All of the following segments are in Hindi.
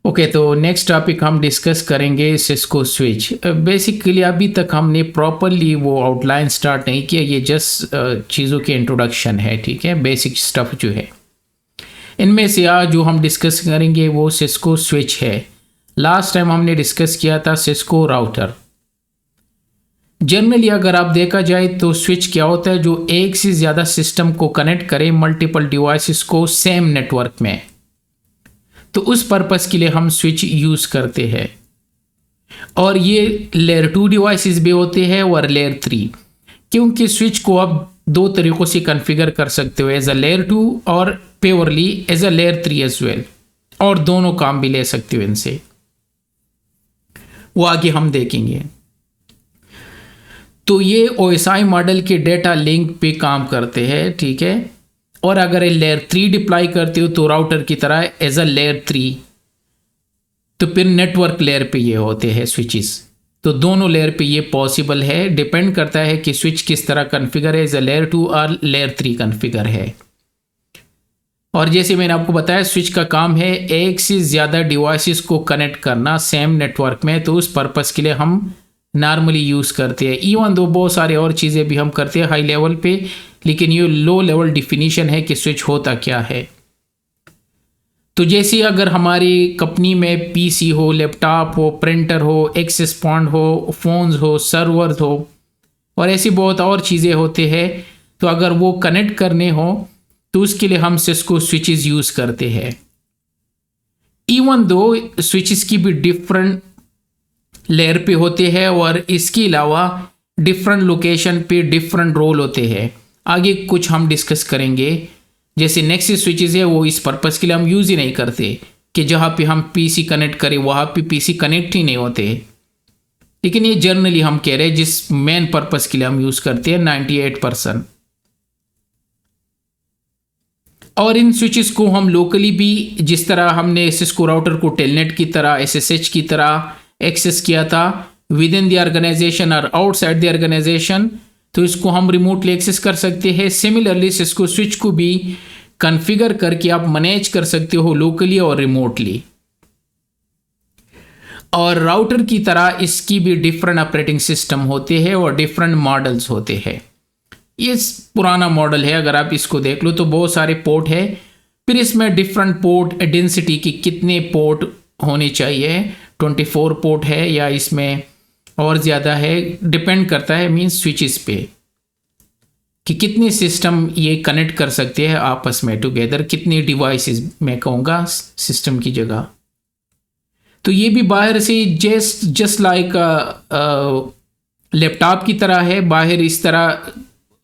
ओके, तो नेक्स्ट टॉपिक हम डिस्कस करेंगे सिस्को स्विच। बेसिकली अभी तक हमने प्रॉपरली वो आउटलाइन स्टार्ट नहीं किया, ये जस्ट चीज़ों के इंट्रोडक्शन है, ठीक है, बेसिक स्टफ जो है। इनमें से आज जो हम डिस्कस करेंगे वो सिस्को स्विच है। लास्ट टाइम हमने डिस्कस किया था सिस्को राउटर। जनरली अगर आप देखा जाए तो स्विच क्या होता है, जो एक से ज़्यादा सिस्टम को कनेक्ट करे मल्टीपल डिवाइसेस को सेम नेटवर्क में, तो उस पर्पस के लिए हम स्विच यूज करते हैं। और ये लेयर 2 डिवाइसेस भी होते हैं और लेयर 3, क्योंकि स्विच को आप दो तरीकों से कॉन्फ़िगर कर सकते हो, एज अ लेयर 2 और purely as a layer 3 as well, और दोनों काम भी ले सकते हो इनसे, वो आगे हम देखेंगे। तो ये OSI मॉडल के डेटा लिंक पे काम करते हैं, ठीक है। और अगर ये लेयर 3 डिप्लॉय करते हो तो राउटर की तरह एज अ लेयर 3, तो फिर नेटवर्क लेयर पे ये होते हैं स्विचेस। तो दोनों लेयर पे ये पॉसिबल है, डिपेंड करता है कि स्विच किस तरह कॉन्फ़िगर है, एज अ लेयर 2 और लेयर 3 कॉन्फ़िगर है। और जैसे मैंने आपको बताया, स्विच का काम है एक से ज़्यादा डिवाइसेस को कनेक्ट करना सेम नेटवर्क में, तो उस पर्पस के लिए हम नॉर्मली यूज़ करते हैं। इवन दो बहुत सारे और चीज़ें भी हम करते हैं हाई लेवल पे, लेकिन ये लो लेवल डिफिनीशन है कि स्विच होता क्या है। तो जैसे अगर हमारी कंपनी में पीसी हो, लैपटॉप हो, प्रिंटर हो, एक्सेस पॉइंट हो, फोन्स हो, सर्वर्स हो, और ऐसी बहुत और चीज़ें होते हैं, तो अगर वो कनेक्ट करने हो तो उसके लिए हम सिस्को स्विचेस यूज़ करते हैं। इवन दो स्विचेस की भी डिफरेंट लेयर पे होते हैं, और इसके अलावा डिफरेंट लोकेशन पे डिफरेंट रोल होते हैं। आगे कुछ हम डिस्कस करेंगे। जैसे नेक्सस स्विचेस है, वो इस पर्पस के लिए हम यूज़ ही नहीं करते कि जहाँ पे हम पीसी कनेक्ट करें वहाँ पे पीसी कनेक्ट ही नहीं होते, लेकिन ये जनरली हम कह रहे हैं जिस मेन पर्पस के लिए हम यूज़ करते हैं 98%। और इन स्विचेस को हम लोकली भी, जिस तरह हमने सिस्को राउटर को टेलनेट की तरह, SSH की तरह एक्सेस किया था विद इन द ऑर्गेनाइजेशन और आउटसाइड द ऑर्गेनाइजेशन, तो इसको हम रिमोटली एक्सेस कर सकते हैं। सिमिलरली सिस्को स्विच को भी कॉन्फ़िगर करके आप मैनेज कर सकते हो लोकली और रिमोटली। और राउटर की तरह इसकी भी डिफरेंट ऑपरेटिंग सिस्टम होते हैं और डिफरेंट मॉडल्स होते हैं। ये पुराना मॉडल है, अगर आप इसको देख लो तो बहुत सारे पोर्ट है, फिर इसमें डिफरेंट पोर्ट डेंसिटी की कितने पोर्ट होने चाहिए, 24 पोर्ट है या इसमें और ज़्यादा है, डिपेंड करता है मीन्स स्विचेस पे कि कितने सिस्टम ये कनेक्ट कर सकते हैं आपस में टुगेदर, कितने डिवाइसेस मैं कहूँगा सिस्टम की जगह। तो ये भी बाहर से जस्ट लाइक लैपटॉप की तरह है, बाहर इस तरह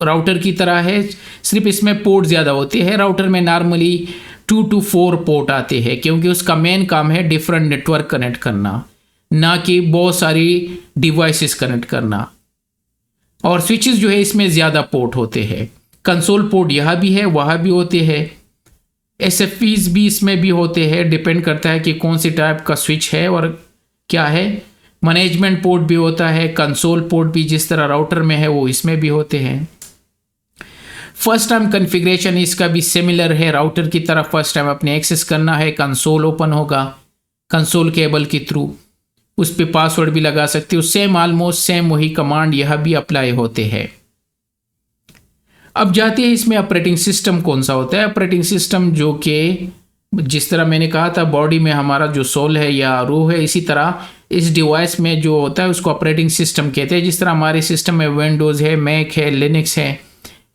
राउटर की तरह है, सिर्फ इसमें पोर्ट ज़्यादा होते हैं। राउटर में नॉर्मली 2 to 4 पोर्ट आते हैं, क्योंकि उसका मेन काम है डिफरेंट नेटवर्क कनेक्ट करना, ना कि बहुत सारी डिवाइसेस कनेक्ट करना। और स्विचेस जो है इसमें ज़्यादा पोर्ट होते हैं, कंसोल पोर्ट यहाँ भी है वहाँ भी होते हैं, SFPs भी इसमें भी होते हैं, डिपेंड करता है कि कौन सी टाइप का स्विच है और क्या है। मैनेजमेंट पोर्ट भी होता है, कंसोल पोर्ट भी जिस तरह राउटर में है वो इसमें भी होते हैं। फर्स्ट टाइम कॉन्फ़िगरेशन इसका भी सिमिलर है, राउटर की तरह फर्स्ट टाइम अपने एक्सेस करना है, कंसोल ओपन होगा कंसोल केबल के थ्रू, उस पर पासवर्ड भी लगा सकते हो, सेम ऑलमोस्ट सेम वही कमांड यह भी अप्लाई होते हैं। अब जाते हैं इसमें ऑपरेटिंग सिस्टम कौन सा होता है। ऑपरेटिंग सिस्टम जो कि जिस तरह मैंने कहा था बॉडी में हमारा जो सोल है या रूह है, इसी तरह इस डिवाइस में जो होता है उसको ऑपरेटिंग सिस्टम कहते हैं। जिस तरह हमारे सिस्टम में विंडोज़ है, मैक है, लिनक्स है,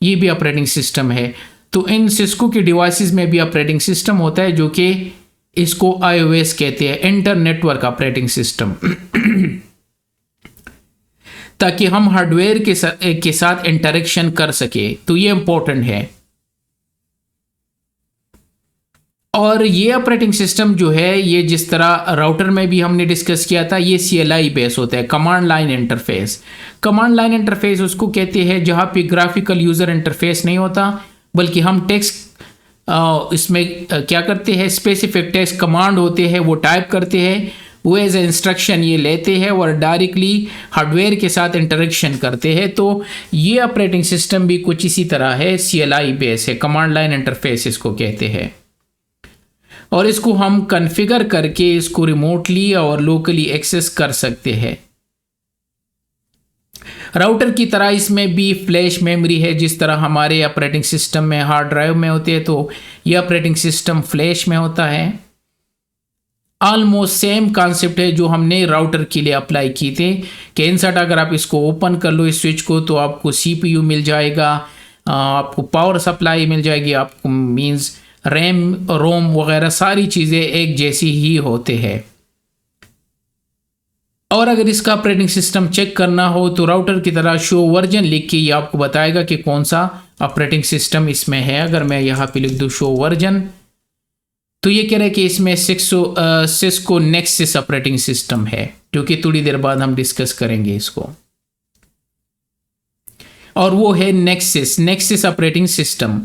ये भी ऑपरेटिंग सिस्टम है। तो इन सिस्को के डिवाइसेस में भी ऑपरेटिंग सिस्टम होता है, जो कि इसको iOS कहते हैं, इंटर नेटवर्क ऑपरेटिंग सिस्टम, ताकि हम हार्डवेयर के साथ इंटरेक्शन कर सके। तो ये इंपॉर्टेंट है। और ये ऑपरेटिंग सिस्टम जो है, ये जिस तरह राउटर में भी हमने डिस्कस किया था, ये CLI बेस होता है, command line interface. Command line interface उसको कहते हैं जहाँ पे ग्राफिकल यूज़र इंटरफेस नहीं होता, बल्कि हम टेक्स्ट इसमें क्या करते हैं, स्पेसिफिक टेक्स्ट कमांड होते हैं वो टाइप करते हैं, वो एज ए इंस्ट्रक्शन ये लेते हैं और डायरेक्टली हार्डवेयर के साथ इंटरेक्शन करते हैं। तो ये ऑपरेटिंग सिस्टम भी कुछ इसी तरह है, CLI बेस है, कमांड लाइन इंटरफेस इसको कहते हैं। और इसको हम कॉन्फ़िगर करके इसको रिमोटली और लोकली एक्सेस कर सकते हैं। राउटर की तरह इसमें भी फ्लैश मेमोरी है, जिस तरह हमारे ऑपरेटिंग सिस्टम में हार्ड ड्राइव में होती है, तो ये ऑपरेटिंग सिस्टम फ्लैश में होता है। ऑलमोस्ट सेम कॉन्सेप्ट है जो हमने राउटर के लिए अप्लाई की थे कि इनसाइड अगर आप इसको ओपन कर लो इस स्विच को, तो आपको CPU मिल जाएगा, आपको पावर सप्लाई मिल जाएगी, आपको मींस रैम रोम वगैरह सारी चीज़ें एक जैसी ही होते हैं। और अगर इसका ऑपरेटिंग सिस्टम चेक करना हो तो राउटर की तरह शो वर्जन लिख के ये आपको बताएगा कि कौन सा ऑपरेटिंग सिस्टम इसमें है। अगर मैं यहाँ पे लिख दूँ शो वर्जन, तो ये कह रहा है कि इसमें सिस्को नेक्सिस ऑपरेटिंग सिस्टम है, जो कि थोड़ी देर बाद हम डिस्कस करेंगे इसको। और वो है नेक्सिस ऑपरेटिंग सिस्टम,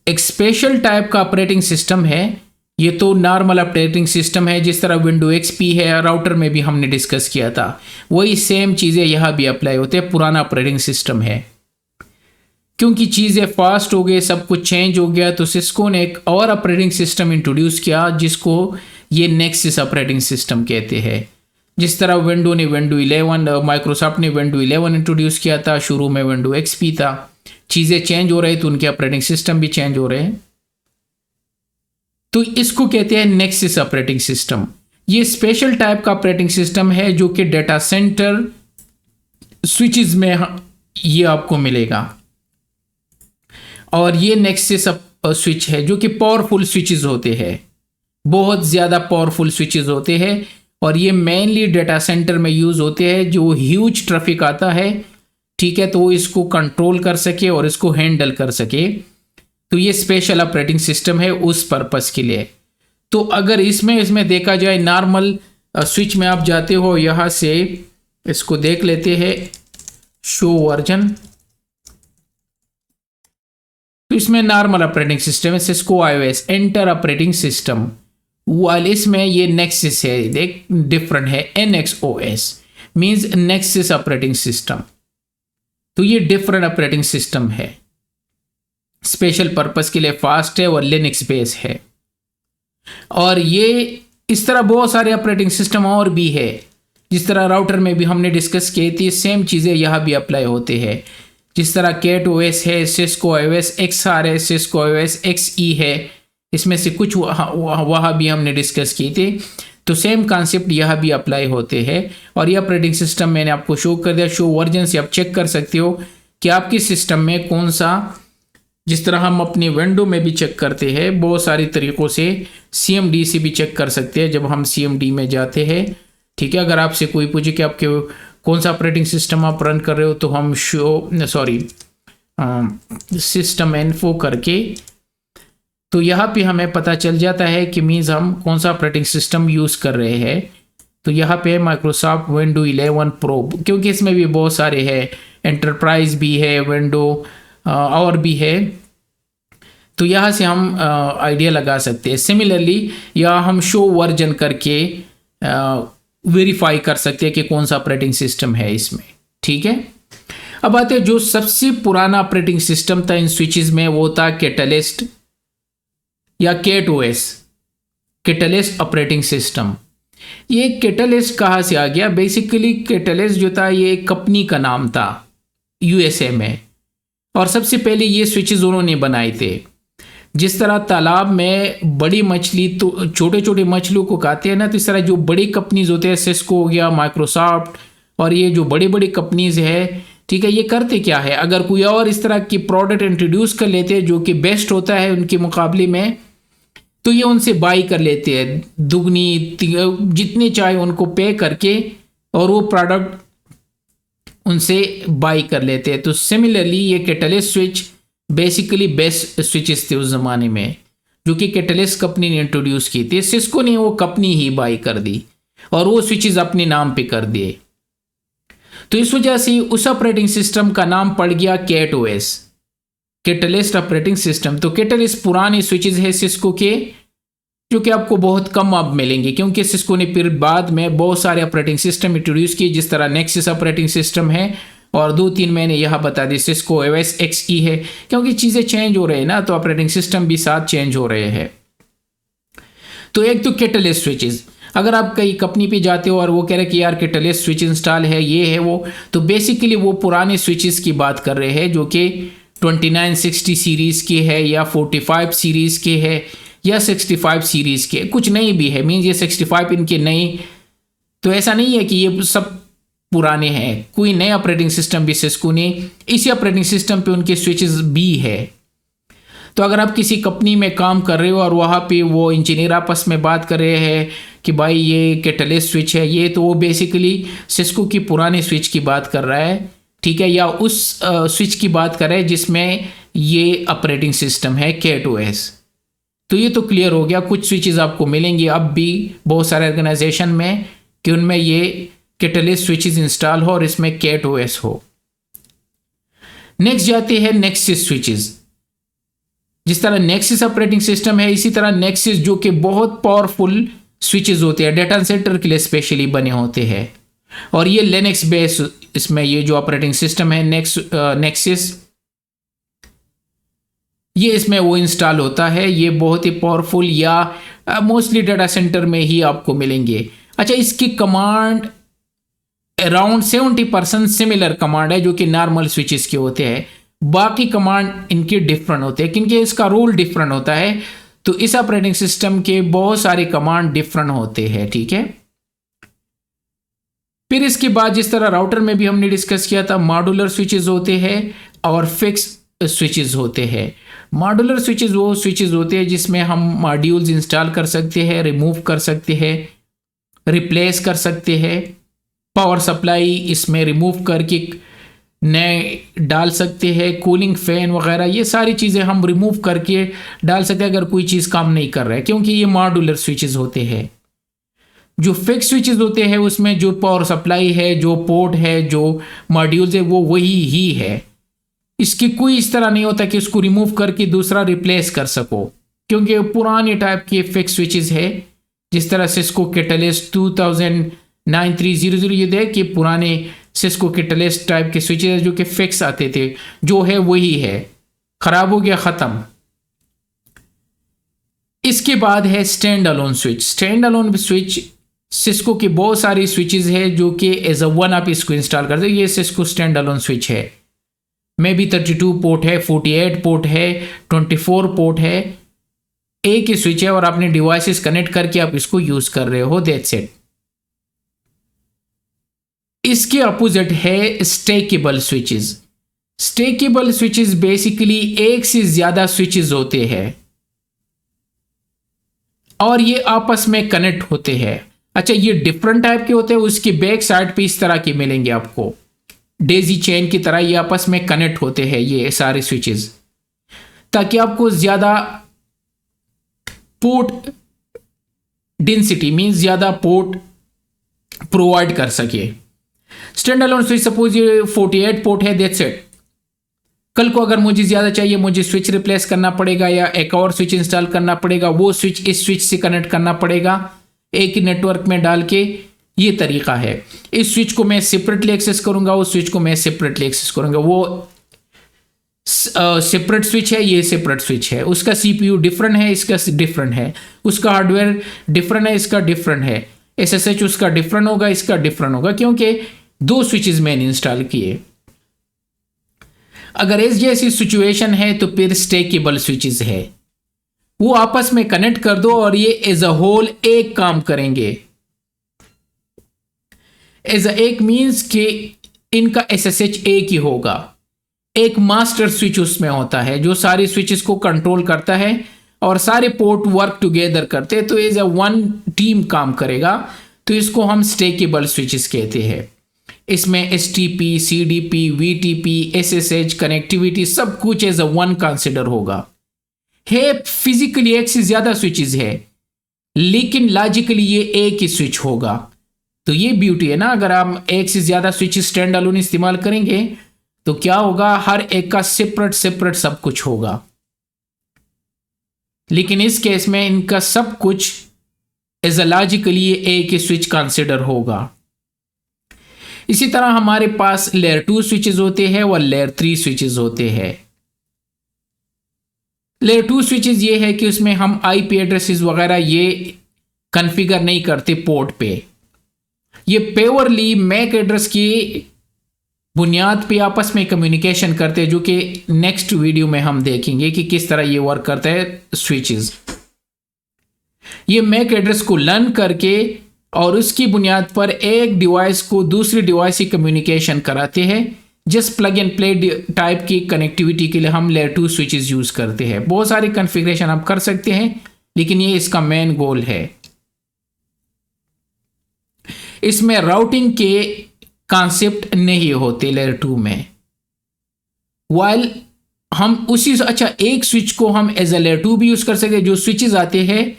एक स्पेशल टाइप का ऑपरेटिंग सिस्टम है। ये तो नॉर्मल ऑपरेटिंग सिस्टम है, जिस तरह विंडो XP है, राउटर में भी हमने डिस्कस किया था, वही सेम चीज़ें यहाँ भी अप्लाई होते हैं। पुराना ऑपरेटिंग सिस्टम है, क्योंकि चीज़ें फास्ट हो गई, सब कुछ चेंज हो गया, तो सिस्को ने एक और ऑपरेटिंग सिस्टम इंट्रोड्यूस किया जिसको ये नेक्सिस ऑपरेटिंग सिस्टम कहते हैं। जिस तरह विंडो ने विंडो 11, माइक्रोसॉफ्ट ने विंडो 11 इंट्रोड्यूस किया था, शुरू में विंडो XP था, चीज़ें चेंज हो रही तो उनके ऑपरेटिंग सिस्टम भी चेंज हो रहे हैं, तो इसको कहते हैं नेक्सिस ऑपरेटिंग सिस्टम। ये स्पेशल टाइप का ऑपरेटिंग सिस्टम है जो कि डेटा सेंटर स्विचेस में ये आपको मिलेगा। और ये नेक्सिस स्विच है जो कि पावरफुल स्विचेस होते हैं, बहुत ज़्यादा पावरफुल स्विचेस होते हैं, और ये मेनली डेटा सेंटर में यूज़ होते हैं, जो ह्यूज ट्रैफिक आता है, ठीक है, तो वो इसको कंट्रोल कर सके और इसको हैंडल कर सके। तो ये स्पेशल ऑपरेटिंग सिस्टम है उस पर्पस के लिए। तो अगर इसमें देखा जाए, नॉर्मल स्विच में आप जाते हो, यहाँ से इसको देख लेते हैं शो वर्जन, तो इसमें नॉर्मल ऑपरेटिंग सिस्टम है Cisco iOS enter operating system, वाले इसमें ये नेक्सिस है, देख डिफरेंट है, NXOS means Nexis operating system. तो ये डिफरेंट ऑपरेटिंग सिस्टम है, स्पेशल पर्पस के लिए फास्ट है और लिनक्स बेस है। और ये इस तरह बहुत सारे ऑपरेटिंग सिस्टम और भी है, जिस तरह राउटर में भी हमने डिस्कस की थी, सेम चीज़ें यहाँ भी अप्लाई होते हैं। जिस तरह CatOS है, सिस्को iOS XR है, सिस्को iOS XE है, इसमें से कुछ वहाँ भी हमने डिस्कस की थी। तो सेम कॉन्सेप्ट यहाँ भी अप्लाई होते हैं। और ये ऑपरेटिंग सिस्टम मैंने आपको शो कर दिया, शो वर्जन से आप चेक कर सकते हो कि आपके सिस्टम में कौन सा, जिस तरह हम अपनी विंडो में भी चेक करते हैं बहुत सारी तरीक़ों से, CMD से भी चेक कर सकते हैं जब हम CMD में जाते हैं, ठीक है। अगर आपसे कोई पूछे कि आपके कौन सा ऑपरेटिंग सिस्टम आप रन कर रहे हो, तो हम सिस्टम इन्फो करके, तो यहाँ पे हमें पता चल जाता है कि मीन्स हम कौन सा ऑपरेटिंग सिस्टम यूज़ कर रहे हैं। तो यहाँ पे माइक्रोसॉफ्ट विंडो 11 प्रो, क्योंकि इसमें भी बहुत सारे हैं, एंटरप्राइज भी है, विंडो और भी है, तो यहाँ से हम आइडिया लगा सकते हैं। सिमिलरली यहाँ हम शो वर्जन करके वेरीफाई कर सकते हैं कि कौन सा ऑपरेटिंग सिस्टम है इसमें, ठीक है। अब आते हैं जो सबसे पुराना ऑपरेटिंग सिस्टम था इन स्विचेस में, वो था कैटलिस्ट या CatOS, कैटलिस्ट ऑपरेटिंग सिस्टम। ये कैटलिस्ट कहाँ से आ गया? बेसिकली कैटलिस्ट जो था ये एक कंपनी का नाम था USA में, और सबसे पहले ये स्विचेस उन्होंने बनाए थे। जिस तरह तालाब में बड़ी मछली तो छोटे छोटे मछलियों को खाते हैं ना, तो इस तरह जो बड़ी कंपनीज होते हैं, सिस्को हो गया, माइक्रोसॉफ्ट, और ये जो बड़ी बड़ी कंपनीज है, ठीक है, ये करते क्या है, अगर कोई और इस तरह की प्रोडक्ट इंट्रोड्यूस कर लेते हैं जो कि बेस्ट होता है उनके मुकाबले में, तो ये उनसे बाई कर लेते हैं, दुगनी जितने चाहे उनको पे करके, और वो प्रोडक्ट उनसे बाई कर लेते हैं। तो सिमिलरली ये catalyst switch basically best switches थे उस ज़माने में, जो कि कैटलिस्ट कंपनी ने इंट्रोड्यूस की थी। सिस्को ने वो कंपनी ही बाई कर दी और वो स्विचेस अपने नाम पे कर दिए। तो इस वजह से उस ऑपरेटिंग सिस्टम का नाम पड़ गया CatOS, कैटलिस्ट ऑपरेटिंग सिस्टम। तो कैटलिस्ट पुराने स्विचेस है सिस्को के, जो कि आपको बहुत कम अब मिलेंगे, क्योंकि सिस्को ने फिर बाद में बहुत सारे ऑपरेटिंग सिस्टम इंट्रोड्यूस किए, जिस तरह नेक्सिस ऑपरेटिंग सिस्टम है, और 2-3 मैंने यहाँ बता दी, सिस्को iOS XE है, क्योंकि चीज़ें चेंज हो रही है ना, तो ऑपरेटिंग सिस्टम भी साथ चेंज हो रहे हैं। तो एक तो कैटलिस्ट स्विचेस, अगर आप कहीं कंपनी पे जाते हो और वो कह रहे कि यार कैटलिस्ट स्विच इंस्टॉल है, ये है वो, तो बेसिकली वो पुराने स्विचेस की बात कर रहे हैं जो कि 2960 सीरीज़ के है या 45 सीरीज़ के है या 65 सीरीज़ के, कुछ नई भी है, मीन्स ये 65 इनके नए, तो ऐसा नहीं है कि ये सब पुराने हैं, कोई नया ऑपरेटिंग सिस्टम भी सिस्को ने इसी ऑपरेटिंग सिस्टम पे उनके स्विचेस भी है। तो अगर आप किसी कंपनी में काम कर रहे हो और वहाँ पे वो इंजीनियर आपस में बात कर रहे हैं कि भाई ये कैटलिस्ट स्विच है ये, तो वो बेसिकली सिस्को की पुराने स्विच की बात कर रहा है, ठीक है, या उस स्विच की बात कर रहा है जिसमें ये ऑपरेटिंग सिस्टम है CatOS। तो ये तो क्लियर हो गया, कुछ स्विचेस आपको मिलेंगे अब भी बहुत सारे ऑर्गेनाइजेशन में कि उनमें ये कैटलिस्ट स्विचेस इंस्टॉल हो और इसमें CatOS हो। नेक्स्ट जाते हैं नेक्सिस स्विचेस। जिस तरह नेक्सिस ऑपरेटिंग सिस्टम है, इसी तरह नेक्सिस जो कि बहुत पावरफुल स्विचेस होते हैं, डेटा सेंटर के लिए स्पेशली बने होते हैं, और ये लिनक्स बेस, इसमें ये जो ऑपरेटिंग सिस्टम है नेक्सिस, ये इसमें वो इंस्टॉल होता है, ये बहुत ही पावरफुल या मोस्टली डेटा सेंटर में ही आपको मिलेंगे। अच्छा, इसकी कमांड अराउंड 70% सिमिलर कमांड है जो कि नॉर्मल स्विचेस के होते हैं, बाकी कमांड इनके डिफरेंट होते हैं, क्योंकि इसका रोल डिफरेंट होता है, तो इस ऑपरेटिंग सिस्टम के बहुत सारे कमांड डिफरेंट होते हैं, ठीक है। फिर इसके बाद जिस तरह राउटर में भी हमने डिस्कस किया था, मॉड्यूलर स्विचेस होते हैं और फिक्स स्विचेस होते हैं। मॉड्यूलर स्विचेस वो स्विचेस होते हैं जिसमें हम मॉड्यूल्स इंस्टॉल कर सकते हैं, रिमूव कर सकते हैं, रिप्लेस कर सकते हैं, पावर सप्लाई इसमें रिमूव करके नए डाल सकते हैं, कूलिंग फैन वगैरह, ये सारी चीज़ें हम रिमूव करके डाल सकते हैं अगर कोई चीज़ काम नहीं कर रहा है, क्योंकि ये मॉड्यूलर स्विचेस होते हैं। जो फिक्स स्विचेस होते हैं उसमें जो पावर सप्लाई है, जो पोर्ट है, जो मॉड्यूल्स है, वो वही ही है, इसकी कोई इस तरह नहीं होता कि उसको रिमूव करके दूसरा रिप्लेस कर सको, क्योंकि पुराने टाइप के फिक्स स्विचेस है, जिस तरह सिस्को कैटलिस्ट 209300 ये देख कि पुराने सिस्को कैटलिस्ट टाइप के स्विचेस जो कि फिक्स आते थे, जो है वही है, खराब हो गया, ख़त्म। इसके बाद है stand alone switch. Stand alone switch Cisco की बहुत सारी स्विचेस है जो कि एज अ वन आप इसको इंस्टॉल करते हैं, ये सिस्को स्टैंड अलोन स्विच है, में भी 32 पोर्ट है, 48 पोर्ट है, 24 पोर्ट है, एक ही स्विच है और अपने डिवाइसेस कनेक्ट करके आप इसको यूज कर रहे हो, दैट्स इट। इसके अपोजिट है stakeable switches. Stakeable switches basically एक से ज्यादा स्विचेस होते हैं और ये आपस में कनेक्ट होते हैं। अच्छा, ये डिफरेंट टाइप के होते हैं, उसकी बैक साइड पे इस तरह के मिलेंगे आपको, डेजी चेन की तरह ये आपस में कनेक्ट होते हैं ये सारे स्विचेस, ताकि आपको ज्यादा पोर्ट डेंसिटी मींस ज्यादा पोर्ट प्रोवाइड कर सके। स्टैंड अलोन स्विच सपोज ये 48 पोर्ट है, दैट्स इट। कल को अगर मुझे ज्यादा चाहिए, मुझे स्विच रिप्लेस करना पड़ेगा या एक और स्विच इंस्टॉल करना पड़ेगा, वो स्विच इस स्विच से कनेक्ट करना पड़ेगा एक ही नेटवर्क में डाल के, ये तरीका है। इस स्विच को मैं सेपरेटली एक्सेस करूंगा, उस स्विच को मैं सेपरेटली एक्सेस करूंगा, वो सेपरेट स्विच है, ये सेपरेट स्विच है, उसका सीपीयू डिफरेंट है, इसका डिफरेंट है, उसका हार्डवेयर डिफरेंट है, इसका डिफरेंट है, एसएसएच उसका डिफरेंट होगा, इसका डिफरेंट होगा, क्योंकि दो स्विचेस मैंने इंस्टॉल किए। अगर इस जैसी सिचुएशन है तो फिर स्टेकेबल स्विचेस है, वो आपस में कनेक्ट कर दो और ये एज अ होल एक काम करेंगे। एज अ एक मींस कि इनका एसएसएच एक ही होगा, एक मास्टर स्विच उसमें होता है जो सारी स्विचेस को कंट्रोल करता है और सारे पोर्ट वर्क टुगेदर करते हैं, तो एज अ वन टीम काम करेगा, तो इसको हम स्टेकेबल स्विचेस कहते हैं। इसमें STP, CDP, VTP, SSH, connectivity सब कुछ एज अ वन कंसिडर होगा। है फिजिकली एक से ज्यादा स्विचेस है, लेकिन लॉजिकली ये एक ही स्विच होगा, तो ये ब्यूटी है ना। अगर हम एक से ज्यादा स्विच स्टैंड अलोन इस्तेमाल करेंगे तो क्या होगा, हर एक का सेपरेट सेपरेट सब कुछ होगा, लेकिन इस केस में इनका सब कुछ एज अ लॉजिकली एक ही स्विच कंसिडर होगा। इसी तरह हमारे पास लेयर 2 स्विचेस होते हैं और लेयर 3 स्विचेस होते हैं। लेयर 2 स्विचेस ये है कि उसमें हम आईपी एड्रेसेस वगैरह ये कॉन्फ़िगर नहीं करते पोर्ट पे। ये प्योरली मैक एड्रेस की बुनियाद पे आपस में कम्युनिकेशन करते हैं, जो कि नेक्स्ट वीडियो में हम देखेंगे कि किस तरह ये वर्क करता है स्विचेस। ये मैक एड्रेस को लर्न करके और उसकी बुनियाद पर एक डिवाइस को दूसरी डिवाइस से कम्युनिकेशन कराते हैं। Just plug and play type की कनेक्टिविटी के लिए हम लेयर 2 स्विचेस यूज करते हैं। बहुत सारी कॉन्फ़िगरेशन आप कर सकते हैं, लेकिन ये इसका मेन गोल है। इसमें राउटिंग के कॉन्सेप्ट नहीं होते लेयर 2 में। वाइल हम एक स्विच को हम एज ए लेयर 2 भी यूज कर सकते हैं। जो स्विचेस आते हैं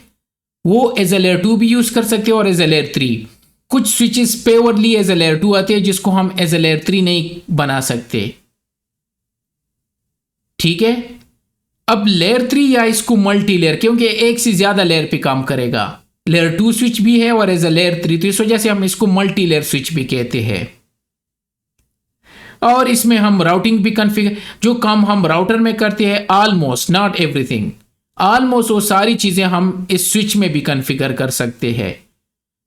वो एज ए लेयर 2 भी यूज कर सकते हैं और एज ए लेयर 3। कुछ switches purely as a layer 2 आते हैं जिसको हम एज ए लेयर 3 नहीं बना सकते। ठीक है, अब लेयर 3 या इसको मल्टी लेयर, क्योंकि एक से ज्यादा लेयर पे काम करेगा। लेयर 2 स्विच भी है और एज ए लेयर 3, तो इस वजह से हम इसको मल्टी लेयर स्विच भी कहते हैं। और इसमें हम राउटिंग भी कॉन्फ़िगर, जो काम हम राउटर में करते हैं, ऑलमोस्ट नॉट एवरीथिंग, ऑलमोस्ट वो सारी चीजें हम इस स्विच में भी कॉन्फ़िगर कर सकते हैं।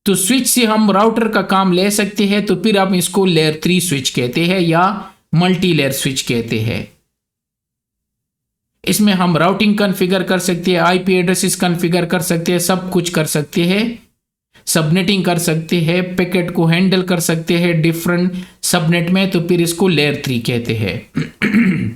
तो स्विच से हम राउटर का काम ले सकते हैं, तो फिर हम इसको लेयर 3 स्विच कहते हैं या मल्टी लेयर स्विच कहते हैं। इसमें हम राउटिंग कॉन्फ़िगर कर सकते हैं, आईपी एड्रेसेस कॉन्फ़िगर कर सकते हैं, सब कुछ कर सकते हैं, सबनेटिंग कर सकते हैं, पैकेट को हैंडल कर सकते हैं डिफरेंट सबनेट में, तो फिर इसको लेयर 3 कहते हैं।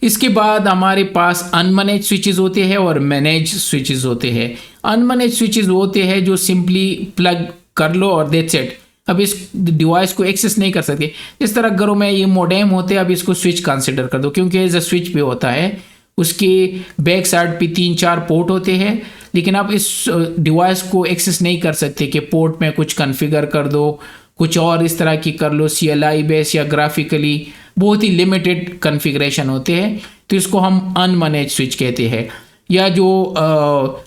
इसके बाद हमारे पास अनमैनेज स्विचेस होते हैं और मैनेज स्विचेस होते हैं। अनमैनेज स्विचेस होते हैं जो सिंपली प्लग कर लो और दैट्स इट। अब इस डिवाइस को एक्सेस नहीं कर सकते। जिस तरह घरों में ये मोडेम होते हैं, अब इसको स्विच कंसिडर कर दो, क्योंकि एज अ स्विच पे होता है, उसके बैक साइड पे 3-4 पोर्ट होते हैं, लेकिन आप इस डिवाइस को एक्सेस नहीं कर सकते कि पोर्ट में कुछ कॉन्फ़िगर कर दो, कुछ और इस तरह की कर लो, CLI बेस या ग्राफिकली बहुत ही लिमिटेड कॉन्फ़िगरेशन होते हैं, तो इसको हम अनमैनेज स्विच कहते हैं। या जो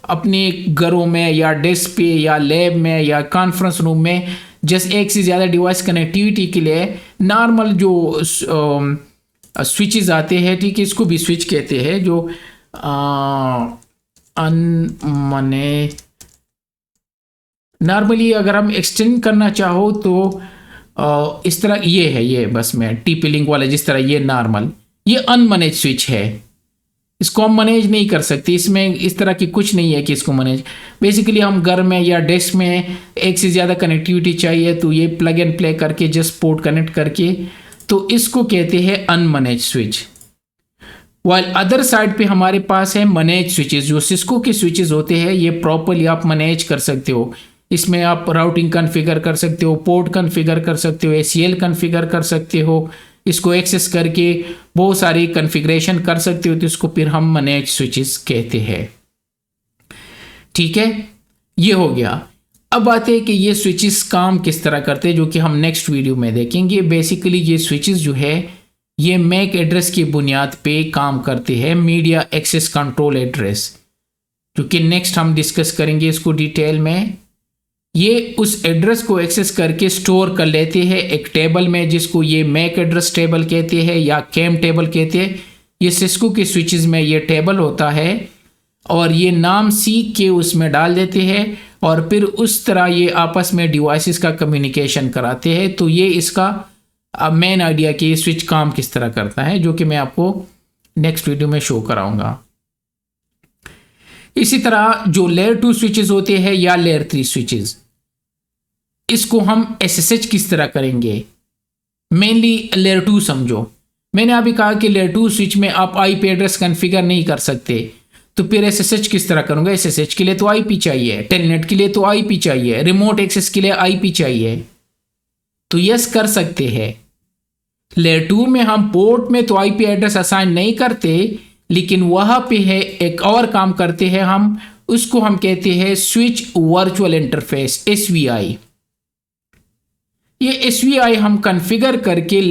अपने घरों में या डेस्क पे या लैब में या कॉन्फ्रेंस रूम में जस्ट एक से ज़्यादा डिवाइस कनेक्टिविटी के लिए नॉर्मल जो स्विचेस आते हैं, ठीक है, इसको भी स्विच कहते हैं, जो अनमैनेज। नॉर्मली अगर हम एक्सटेंड करना चाहो तो इस तरह ये है, ये बस में TP लिंक वाला जिस तरह ये नॉर्मल, ये अनमैनेज स्विच है, इसको हम मैनेज नहीं कर सकते। इसमें इस तरह की कुछ नहीं है कि इसको मैनेज। बेसिकली हम घर में या डेस्क में एक से ज़्यादा कनेक्टिविटी चाहिए, तो ये प्लग एंड प्ले करके जस्ट पोर्ट कनेक्ट करके, तो इसको कहते हैं unmanaged switch. While other side पे हमारे पास है मैनेज स्विचेस, जो सिस्को के स्विचेस होते हैं, ये प्रॉपरली आप मैनेज कर सकते हो। इसमें आप राउटिंग कॉन्फ़िगर कर सकते हो, पोर्ट कॉन्फ़िगर कर सकते हो, ACL कॉन्फ़िगर कर सकते हो, इसको एक्सेस करके बहुत सारी कॉन्फ़िगरेशन कर सकते हो, तो इसको फिर हम मैनेज स्विचेस कहते हैं। ठीक है, ये हो गया। अब बात है कि ये स्विचेस काम किस तरह करते हैं, जो कि हम नेक्स्ट वीडियो में देखेंगे। बेसिकली ये स्विचेस जो है ये मैक एड्रेस की बुनियाद पे काम करते हैं, मीडिया एक्सेस कंट्रोल एड्रेस, जो कि नेक्स्ट हम डिस्कस करेंगे इसको डिटेल में। ये उस एड्रेस को एक्सेस करके स्टोर कर लेते हैं एक टेबल में, जिसको ये मैक एड्रेस टेबल कहते हैं या कैम टेबल कहते हैं। ये सिस्को के स्विचेस में ये टेबल होता है और ये नाम सीख के उसमें डाल देते हैं और फिर उस तरह ये आपस में डिवाइसेस का कम्युनिकेशन कराते हैं। तो ये इसका मेन आइडिया कि ये स्विच काम किस तरह करता है, जो कि मैं आपको नेक्स्ट वीडियो में शो कराऊंगा। इसी तरह जो लेयर 2 स्विचेस होते हैं या लेयर 3 स्विचेस, इसको हम SSH किस तरह करेंगे, मेनली लेयर 2 समझो। मैंने अभी कहा कि लेयर 2 स्विच में आप IP एड्रेस कॉन्फ़िगर नहीं कर सकते, तो फिर SSH किस तरह करूंगा। SSH के लिए तो IP चाहिए, टेलनेट के लिए तो IP चाहिए, रिमोट एक्सेस के लिए IP चाहिए, तो यस कर सकते हैं। लेयर 2 में हम पोर्ट में तो IP एड्रेस असाइन नहीं करते, लेकिन वहां पे है एक और काम करते हैं हम, उसको हम कहते हैं स्विच वर्चुअल इंटरफेस, SVI। ये SVI हम कॉन्फ़िगर करके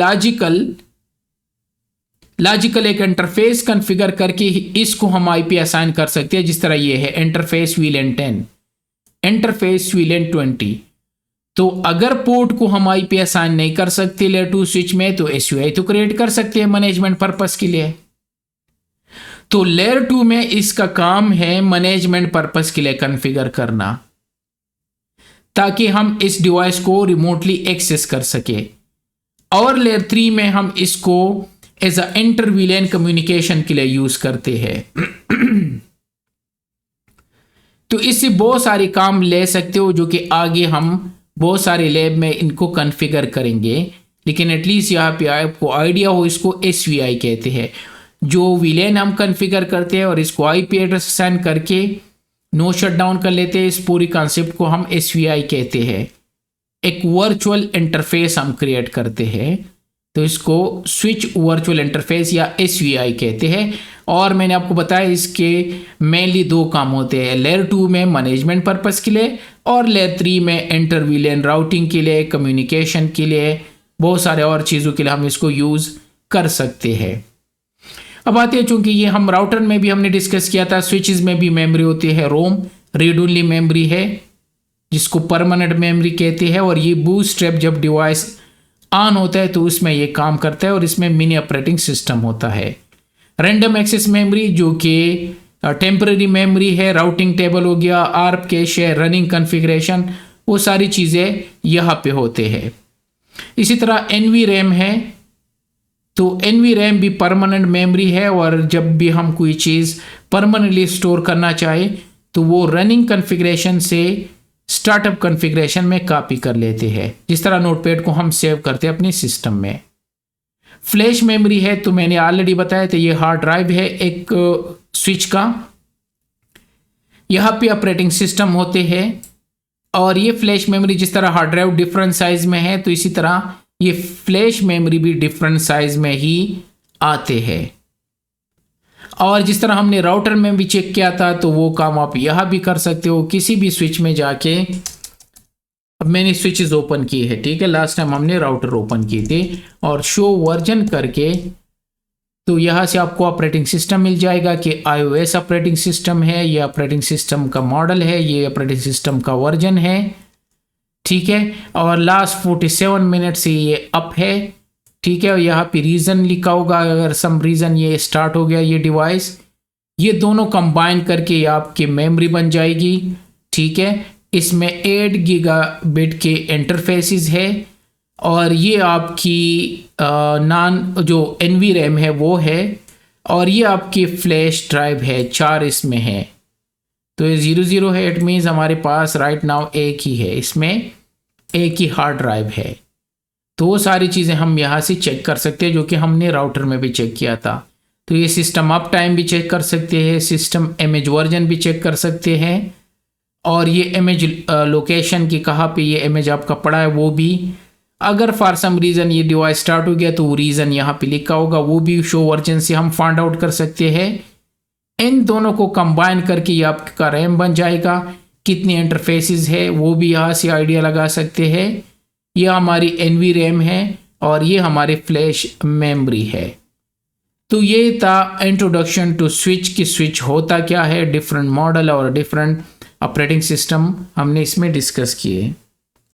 लॉजिकल एक इंटरफेस कॉन्फ़िगर करके इसको हम IP असाइन कर सकते हैं। जिस तरह ये है इंटरफेस VLAN 10, इंटरफेस VLAN 20। तो अगर पोर्ट को हम IP असाइन नहीं कर सकते लेयर 2 स्विच में, तो SVI तो क्रिएट कर सकते हैं मैनेजमेंट पर्पस के लिए। तो लेयर 2 में इसका काम है मैनेजमेंट पर्पस के लिए कॉन्फ़िगर करना, ताकि हम इस डिवाइस को रिमोटली एक्सेस कर सके। और लेयर 3 में हम इसको as a inter VLAN communication के लिए यूज करते हैं। तो इससे बहुत सारे काम ले सकते हो, जो कि आगे हम बहुत सारे लैब में इनको कॉन्फ़िगर करेंगे, लेकिन एटलीस्ट यहाँ पे आपको आइडिया हो। इसको SVI कहते हैं। जो विलेन हम कॉन्फ़िगर करते हैं और इसको IP एड्रेस असाइन करके नो शटडाउन कर लेते हैं, इस पूरी कॉन्सेप्ट को हम SVI कहते हैं। एक वर्चुअल इंटरफेस हम क्रिएट करते हैं, तो इसको स्विच वर्चुअल इंटरफेस या SVI कहते हैं। और मैंने आपको बताया इसके मेनली 2 काम होते हैं, लेयर 2 में मैनेजमेंट पर्पस के लिए और लेयर 3 में इंटर विलेन राउटिंग के लिए, कम्युनिकेशन के लिए, बहुत सारे और चीज़ों के लिए हम इसको यूज़ कर सकते हैं। अब आते हैं, चूंकि ये हम राउटर में भी हमने डिस्कस किया था, स्विचेस में भी मेमोरी होती है, रोम रीड ओनली मेमोरी है जिसको परमानेंट मेमोरी कहते हैं। और ये बूटस्ट्रैप जब डिवाइस ऑन होता है तो उसमें ये काम करता है, और इसमें मिनी ऑपरेटिंग सिस्टम होता है। रैंडम एक्सेस मेमोरी जो कि टेम्पररी मेमोरी है, राउटिंग टेबल हो गया, आर्प कैश है, रनिंग कॉन्फ़िगरेशन, वो सारी चीज़ें यहाँ पे होते हैं। इसी तरह NVRAM है, तो NVRAM भी परमानेंट मेमोरी है, और जब भी हम कोई चीज़ परमानेंटली स्टोर करना चाहे तो वो रनिंग कॉन्फ़िगरेशन से स्टार्टअप कॉन्फ़िगरेशन में कॉपी कर लेते हैं, जिस तरह नोटपैड को हम सेव करते हैं अपने सिस्टम में। फ्लैश मेमोरी है, तो मैंने ऑलरेडी बताया था, ये हार्ड ड्राइव है एक स्विच का। यहाँ पे ऑपरेटिंग सिस्टम होते हैं, और ये फ्लैश मेमोरी जिस तरह हार्ड ड्राइव डिफरेंट साइज में है, तो इसी तरह ये फ्लैश मेमोरी भी डिफरेंट साइज में ही आते हैं। और जिस तरह हमने राउटर में भी चेक किया था, तो वो काम आप यहाँ भी कर सकते हो, किसी भी स्विच में जाके। अब मैंने स्विचेस ओपन किए हैं, ठीक है, लास्ट टाइम हमने राउटर ओपन किए थे, और शो वर्जन करके तो यहाँ से आपको ऑपरेटिंग सिस्टम मिल जाएगा कि iOS ऑपरेटिंग सिस्टम है, ये ऑपरेटिंग सिस्टम का मॉडल है, ये ऑपरेटिंग सिस्टम का वर्जन है, ठीक है। और लास्ट 47 मिनट से ये अप है, ठीक है। और यहाँ पे रीज़न लिखा होगा, अगर सम रीज़न ये स्टार्ट हो गया ये डिवाइस, ये दोनों कंबाइन करके आपकी मेमोरी बन जाएगी, ठीक है। इसमें 8 गीगाबिट के इंटरफेसेस है, और ये आपकी जो NVRAM है वो है, और ये आपकी फ्लैश ड्राइव है, 4 इसमें है। तो ये 00 है, इट मीन्स हमारे पास राइट नाउ एक ही है, इसमें एक ही हार्ड ड्राइव है। तो वो सारी चीज़ें हम यहाँ से चेक कर सकते हैं, जो कि हमने राउटर में भी चेक किया था। तो ये सिस्टम अप टाइम भी चेक कर सकते हैं, सिस्टम इमेज वर्जन भी चेक कर सकते हैं, और ये इमेज लोकेशन की कहाँ पे ये इमेज आपका पड़ा है वो भी, अगर फॉर सम रीज़न ये डिवाइस स्टार्ट हो गया तो वो रीज़न यहाँ पे लिखा होगा, वो भी शो वर्जन से हम फाइंड आउट कर सकते हैं। इन दोनों को कंबाइन करके ये आपका रैम बन जाएगा, कितने इंटरफेसेस है वो भी यहाँ से आइडिया लगा सकते हैं। ये हमारी NVRAM है, और ये हमारे फ्लैश मेमोरी है। तो ये था इंट्रोडक्शन टू स्विच की स्विच होता क्या है, डिफरेंट मॉडल और डिफरेंट ऑपरेटिंग सिस्टम हमने इसमें डिस्कस किए।